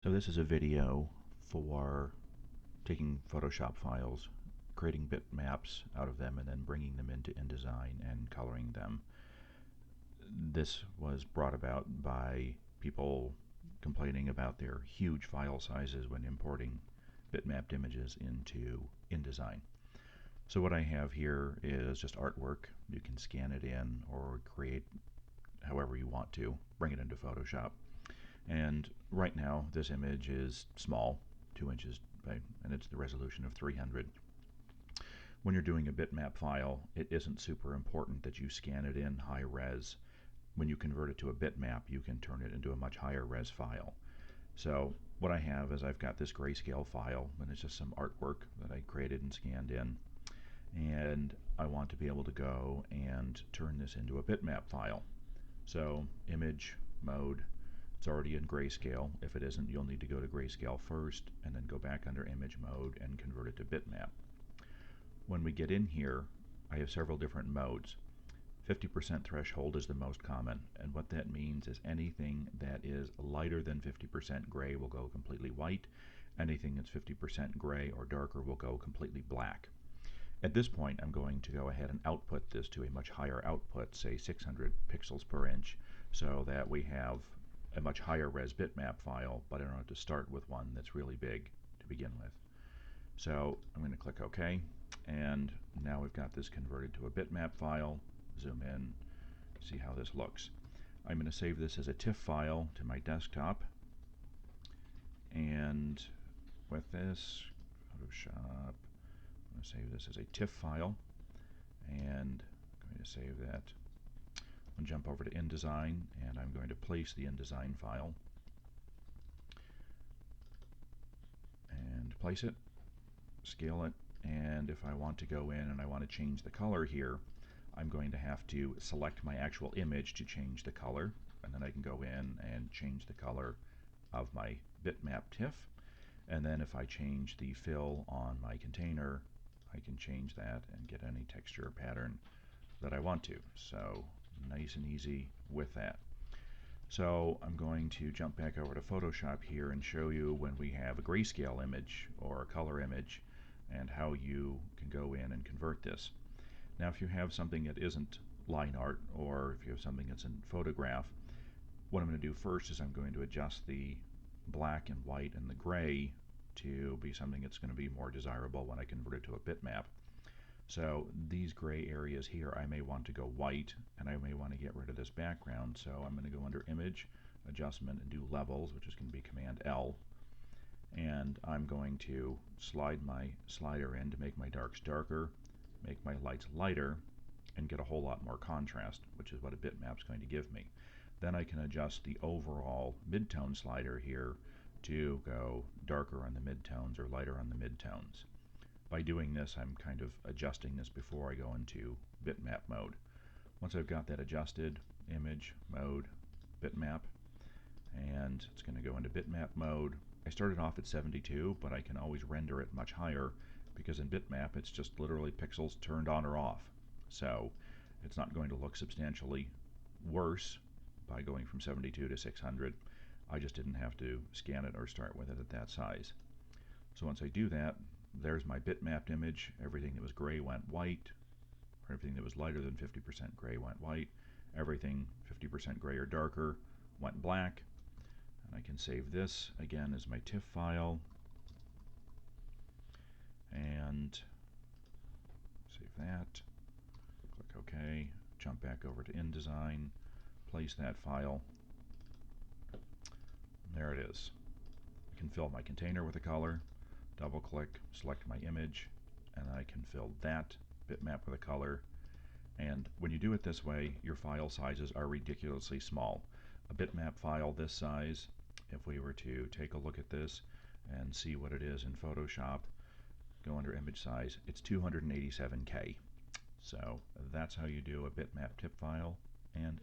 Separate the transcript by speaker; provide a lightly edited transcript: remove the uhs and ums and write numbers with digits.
Speaker 1: So this is a video for taking Photoshop files, creating bitmaps out of them, and then bringing them into InDesign and coloring them. This was brought about by people complaining about their huge file sizes when importing bitmapped images into InDesign. So what I have here is just artwork. You can scan it in or create however you want to, bring it into Photoshop. And right now this image is small, 2 inches by, and it's the resolution of 300. When you're doing a bitmap file, it isn't super important that you scan it in high res. When you convert it to a bitmap, you can turn it into a much higher res file. So what I have is I've got this grayscale file, and it's just some artwork that I created and scanned in. And I want to be able to go and turn this into a bitmap file. So image, mode, it's already in grayscale. If it isn't, you'll need to go to grayscale first and then go back under image mode and convert it to bitmap. When we get in here, I have several different modes. 50% threshold is the most common, and what that means is anything that is lighter than 50% gray will go completely white. Anything that's 50% gray or darker will go completely black. At this point, I'm going to go ahead and output this to a much higher output, say 600 pixels per inch, so that we have a much higher res bitmap file, but I don't have to start with one that's really big to begin with. So I'm going to click OK, and now we've got this converted to a bitmap file. Zoom in, see how this looks. I'm going to save this as a TIFF file to my desktop, and with this, Photoshop, I'm going to save this as a TIFF file, and I'm going to save that. I'm going to jump over to InDesign, and I'm going to place the InDesign file and place it, scale it, and if I want to go in and I want to change the color here, I'm going to have to select my actual image to change the color, and then I can go in and change the color of my Bitmap TIFF, and then if I change the fill on my container, I can change that and get any texture pattern that I want to. So nice and easy with that. So I'm going to jump back over to Photoshop here and show you when we have a grayscale image or a color image and how you can go in and convert this. Now if you have something that isn't line art, or if you have something that's in photograph, what I'm going to do first is I'm going to adjust the black and white and the gray to be something that's going to be more desirable when I convert it to a bitmap. So these gray areas here, I may want to go white, and I may want to get rid of this background. So I'm going to go under Image, Adjustment, and do Levels, which is going to be Command L. And I'm going to slide my slider in to make my darks darker, make my lights lighter, and get a whole lot more contrast, which is what a bitmap is going to give me. Then I can adjust the overall midtone slider here to go darker on the midtones or lighter on the midtones. By doing this, I'm kind of adjusting this before I go into bitmap mode. Once I've got that adjusted, image, mode, bitmap, and it's going to go into bitmap mode. I started off at 72, but I can always render it much higher because in bitmap it's just literally pixels turned on or off. So it's not going to look substantially worse by going from 72 to 600. I just didn't have to scan it or start with it at that size. So once I do that, there's my bitmapped image. Everything that was gray went white. Everything that was lighter than 50% gray went white. Everything 50% gray or darker went black. And I can save this again as my TIFF file. And save that. Click OK. Jump back over to InDesign. Place that file. There it is. I can fill my container with a color. Double click, select my image, and I can fill that bitmap with a color. And when you do it this way, your file sizes are ridiculously small. A bitmap file this size, if we were to take a look at this and see what it is in Photoshop, go under image size, it's 287K. So that's how you do a bitmap TIFF file, and